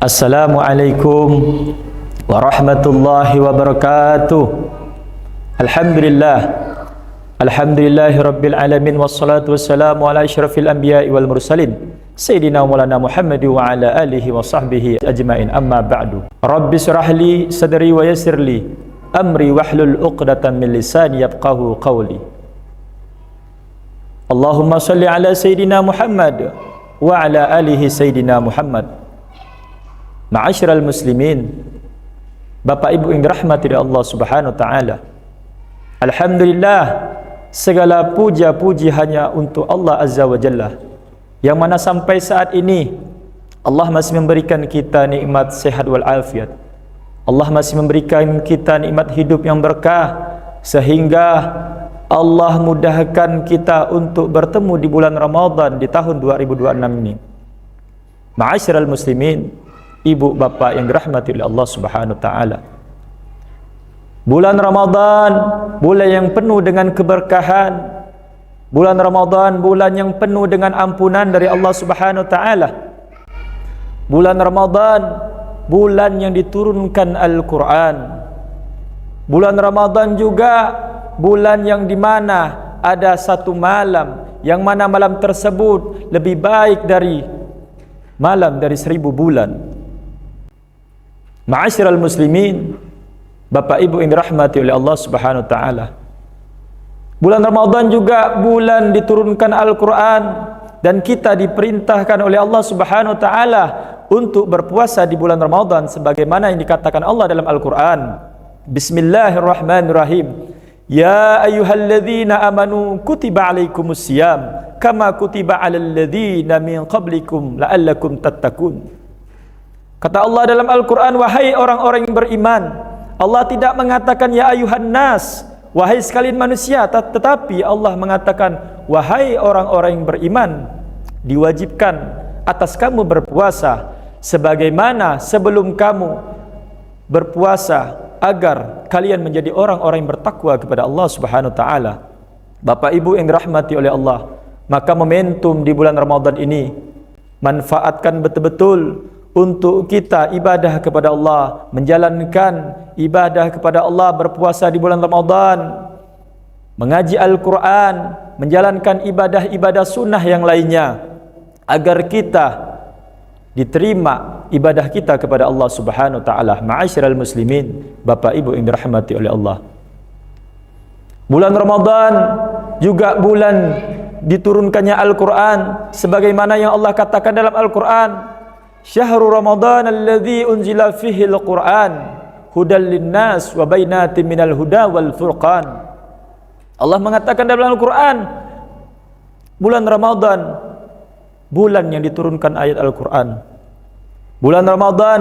Assalamualaikum warahmatullahi wabarakatuh. Alhamdulillah, alhamdulillahi rabbil alamin, wassalatu wassalamu ala asyrafil anbiya'i wal mursalin Sayyidina Maulana Muhammad wa ala alihi wa sahbihi ajma'in, amma ba'du. Rabbi syrah li sadri wa yassir li amri wahlul uqdatan min lisani yafqahu qawli. Allahumma salli ala Sayyidina Muhammad wa ala alihi Sayyidina Muhammad. Ma'asyiral muslimin, Bapak Ibu yang dirahmati oleh Allah Subhanahu wa taala. Alhamdulillah, segala puja-puji hanya untuk Allah Azza wa Jalla, yang mana sampai saat ini Allah masih memberikan kita nikmat sehat wal afiat. Allah masih memberikan kita nikmat hidup yang berkah, sehingga Allah mudahkan kita untuk bertemu di bulan Ramadan di tahun 2026 ini. Ma'asyiral muslimin, ibu bapak yang dirahmati oleh Allah Subhanahu wa taala. Bulan Ramadan, bulan yang penuh dengan keberkahan. Bulan Ramadan, bulan yang penuh dengan ampunan dari Allah Subhanahu wa taala. Bulan Ramadan, bulan yang diturunkan Al-Qur'an. Bulan Ramadan juga bulan yang dimana ada satu malam, yang mana malam tersebut lebih baik dari malam dari 1000 bulan. Ma'asyiral muslimin, Bapak Ibu yang dirahmati oleh Allah Subhanahu wa taala. Bulan Ramadan juga bulan diturunkan Al-Qur'an, dan kita diperintahkan oleh Allah Subhanahu wa taala untuk berpuasa di bulan Ramadan sebagaimana yang dikatakan Allah dalam Al-Qur'an. Bismillahirrahmanirrahim. Ya ayyuhalladzina amanu kutiba alaikumusiyam kama kutiba alal ladzina min qablikum la'allakum tattaqun. Kata Allah dalam Al-Quran, wahai orang-orang yang beriman. Allah tidak mengatakan ya ayuhan nas, wahai sekalian manusia, tetapi Allah mengatakan wahai orang-orang yang beriman, diwajibkan atas kamu berpuasa sebagaimana sebelum kamu berpuasa, agar kalian menjadi orang-orang yang bertakwa kepada Allah Subhanahu wa taala. Bapak Ibu yang dirahmati oleh Allah, maka momentum di bulan Ramadan ini manfaatkan betul-betul untuk kita ibadah kepada Allah, menjalankan ibadah kepada Allah, berpuasa di bulan Ramadan, mengaji Al-Quran, menjalankan ibadah-ibadah sunnah yang lainnya, agar kita diterima ibadah kita kepada Allah Subhanahu wa taala. Ma'asyiral muslimin, Bapak Ibu yang dirahmati oleh Allah, bulan Ramadan juga bulan diturunkannya Al-Quran, sebagaimana yang Allah katakan dalam Al-Quran, Syahrul Ramadan alladzi unzila fihi al-Qur'an hudal linnas wa bainatin minal huda wal furqan. Allah mengatakan dalam Al-Qur'an, bulan Ramadan bulan yang diturunkan ayat Al-Qur'an. Bulan Ramadan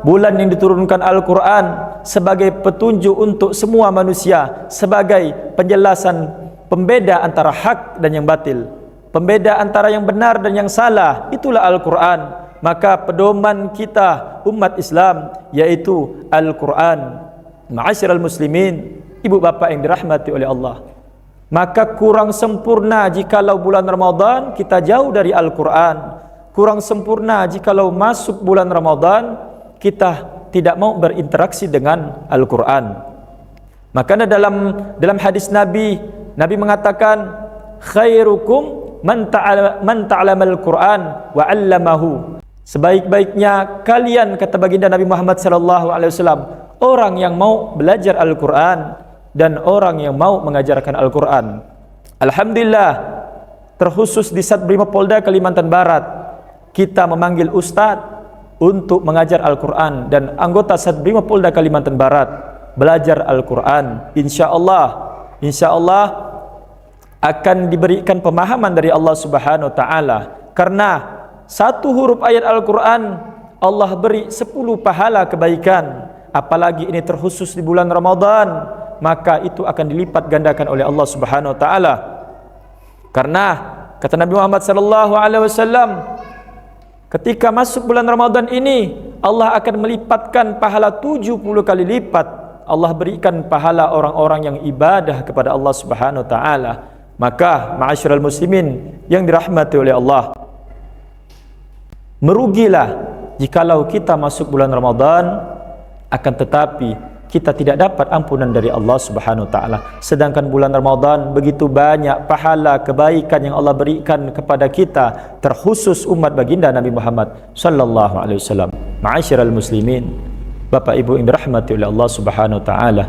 bulan yang diturunkan Al-Qur'an sebagai petunjuk untuk semua manusia, sebagai penjelasan pembeda antara hak dan yang batil, pembeda antara yang benar dan yang salah. Itulah Al-Qur'an. Maka pedoman kita umat Islam yaitu Al-Quran. Ma'asyiral muslimin, ibu bapak yang dirahmati oleh Allah, maka kurang sempurna jikalau bulan Ramadan kita jauh dari Al-Quran. Kurang sempurna jikalau masuk bulan Ramadan kita tidak mau berinteraksi dengan Al-Quran. Maka dalam hadis Nabi mengatakan, khairukum man ta'lamal Quran wa 'allamahu. Sebaik-baiknya kalian, kata baginda Nabi Muhammad SAW, orang yang mau belajar Al-Quran dan orang yang mau mengajarkan Al-Quran. Alhamdulillah, terkhusus di Satbrimopolda Kalimantan Barat, kita memanggil ustadz untuk mengajar Al-Quran, dan anggota Satbrimopolda Kalimantan Barat belajar Al-Quran. Insya Allah akan diberikan pemahaman dari Allah Subhanahu wa taala, karena satu huruf ayat Al-Quran Allah beri 10 pahala kebaikan. Apalagi ini terkhusus di bulan Ramadan, maka itu akan dilipat gandakan oleh Allah Subhanahu wa taala. Karena kata Nabi Muhammad SAW, ketika masuk bulan Ramadan ini Allah akan melipatkan pahala 70 kali lipat. Allah berikan pahala orang-orang yang ibadah kepada Allah Subhanahu wa taala. Maka ma'asyiral muslimin yang dirahmati oleh Allah, merugilah jikalau kita masuk bulan Ramadan, akan tetapi kita tidak dapat ampunan dari Allah Subhanahu wa taala. Sedangkan bulan Ramadan begitu banyak pahala kebaikan yang Allah berikan kepada kita, terkhusus umat baginda Nabi Muhammad sallallahu alaihi wasallam. Ma'asyiral muslimin, Bapak Ibu yang dirahmati oleh Allah Subhanahu wa taala.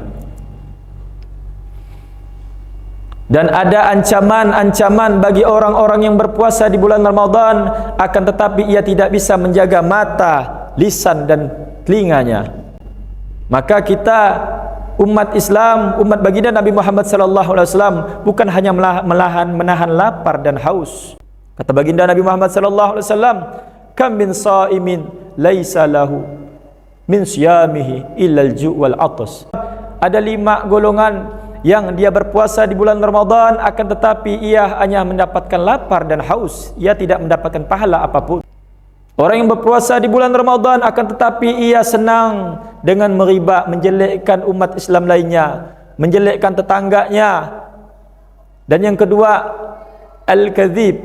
Dan ada ancaman-ancaman bagi orang-orang yang berpuasa di bulan Ramadan, akan tetapi ia tidak bisa menjaga mata, lisan dan telinganya. Maka kita umat Islam, umat baginda Nabi Muhammad sallallahu alaihi wasallam bukan hanya menahan lapar dan haus. Kata baginda Nabi Muhammad sallallahu alaihi wasallam, "Kam min shaimin laisa lahu min siyamihi illa al-ju' wal 'atas." Ada 5 golongan yang dia berpuasa di bulan Ramadan, akan tetapi ia hanya mendapatkan lapar dan haus, ia tidak mendapatkan pahala apapun. Orang yang berpuasa di bulan Ramadan, akan tetapi ia senang dengan meriba, menjelekkan umat Islam lainnya, menjelekkan tetangganya. Dan yang kedua, al-kadzib.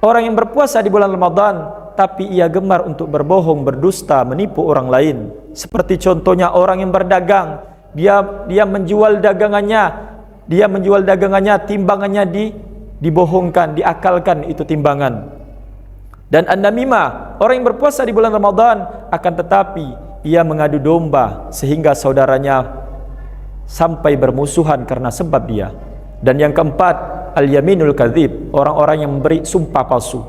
Orang yang berpuasa di bulan Ramadan, tapi ia gemar untuk berbohong, berdusta, menipu orang lain. Seperti contohnya orang yang berdagang, dia menjual dagangannya, timbangannya dibohongkan, diakalkan itu timbangan. Dan an-namimah, orang yang berpuasa di bulan Ramadan, akan tetapi ia mengadu domba sehingga saudaranya sampai bermusuhan karena sebab dia. Dan yang keempat, al-yaminul kadzib, orang-orang yang memberi sumpah palsu.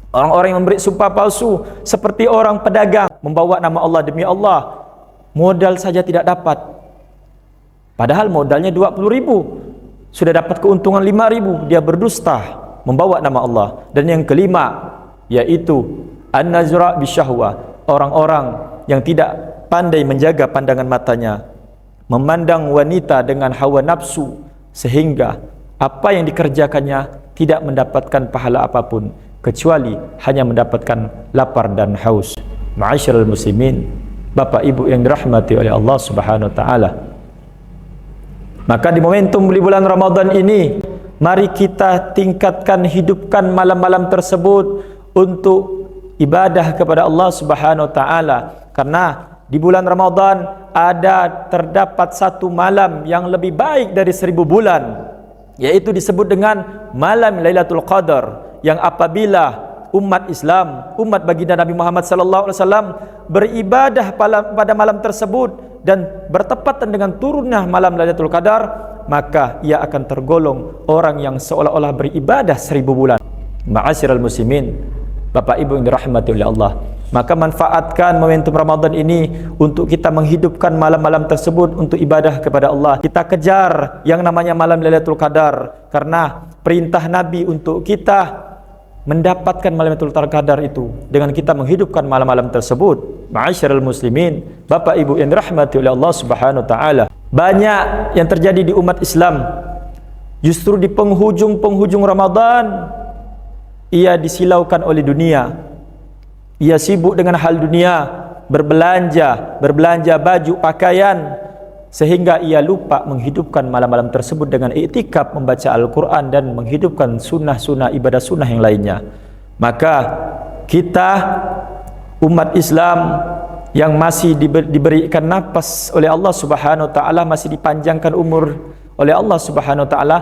Orang-orang yang memberi sumpah palsu seperti orang pedagang membawa nama Allah, demi Allah modal saja tidak dapat, padahal modalnya 20.000, sudah dapat keuntungan 5.000, dia berdusta membawa nama Allah. Dan yang kelima, yaitu an-nazra bisyahwah, orang-orang yang tidak pandai menjaga pandangan matanya, memandang wanita dengan hawa nafsu, sehingga apa yang dikerjakannya tidak mendapatkan pahala apapun, kecuali hanya mendapatkan lapar dan haus. Ma'asyiral muslimin, Bapak Ibu yang dirahmati oleh Allah Subhanahu wa taala. Maka di momentum bulan Ramadan ini, mari kita tingkatkan, hidupkan malam-malam tersebut untuk ibadah kepada Allah Subhanahu wa taala. Karena di bulan Ramadan terdapat satu malam yang lebih baik dari 1000 bulan, yaitu disebut dengan malam Lailatul Qadar, yang apabila umat Islam, umat baginda Nabi Muhammad sallallahu alaihi wasallam beribadah pada malam tersebut dan bertepatan dengan turunnya malam Lailatul Qadar, maka ia akan tergolong orang yang seolah-olah beribadah 1000 bulan. Ma'asyiral muslimin, Bapak Ibu yang dirahmati oleh Allah, maka manfaatkan momentum Ramadan ini untuk kita menghidupkan malam-malam tersebut untuk ibadah kepada Allah. Kita kejar yang namanya malam Lailatul Qadar, karena perintah Nabi untuk kita mendapatkan malam Lailatul Qadar itu dengan kita menghidupkan malam-malam tersebut. Ma'asyiral muslimin, Bapak Ibu yang dirahmati oleh Allah Subhanahu wa taala, banyak yang terjadi di umat Islam justru di penghujung Ramadan ia disilaukan oleh dunia. Ia sibuk dengan hal dunia, berbelanja baju, pakaian, sehingga ia lupa menghidupkan malam-malam tersebut dengan iktikaf, membaca Al-Quran dan menghidupkan sunnah-sunnah, ibadah sunnah yang lainnya. Maka kita umat Islam yang masih diberikan nafas oleh Allah Subhanahu wa taala, masih dipanjangkan umur oleh Allah Subhanahu wa taala,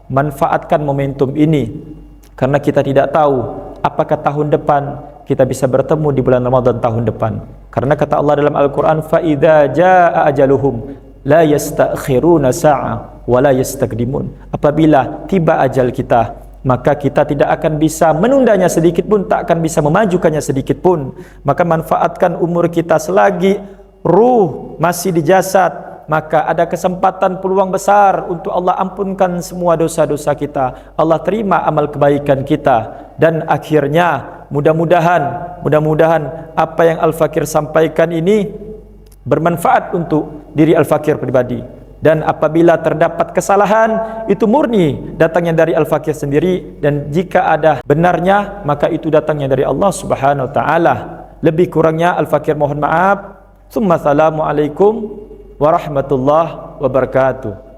manfaatkan momentum ini. Karena kita tidak tahu apakah tahun depan kita bisa bertemu di bulan Ramadan tahun depan. Karena kata Allah dalam Al-Quran, فَإِذَا جَاءَ أَجَلُهُمْ لَا يَسْتَأْخِرُونَ سَاعًا وَلَا يَسْتَقْدِمُونَ. Apabila tiba ajal kita, maka kita tidak akan bisa menundanya sedikit pun, tak akan bisa memajukannya sedikit pun. Maka manfaatkan umur kita selagi ruh masih di jasad, maka ada kesempatan, peluang besar untuk Allah ampunkan semua dosa-dosa kita, Allah terima amal kebaikan kita. Dan akhirnya mudah-mudahan apa yang Al-Fakir sampaikan ini bermanfaat untuk diri Al-Fakir pribadi. Dan apabila terdapat kesalahan, itu murni datangnya dari Al-Fakir sendiri, dan jika ada benarnya, maka itu datangnya dari Allah Subhanahu wa taala. Lebih kurangnya Al-Fakir mohon maaf. Assalamualaikum warahmatullahi wabarakatuh.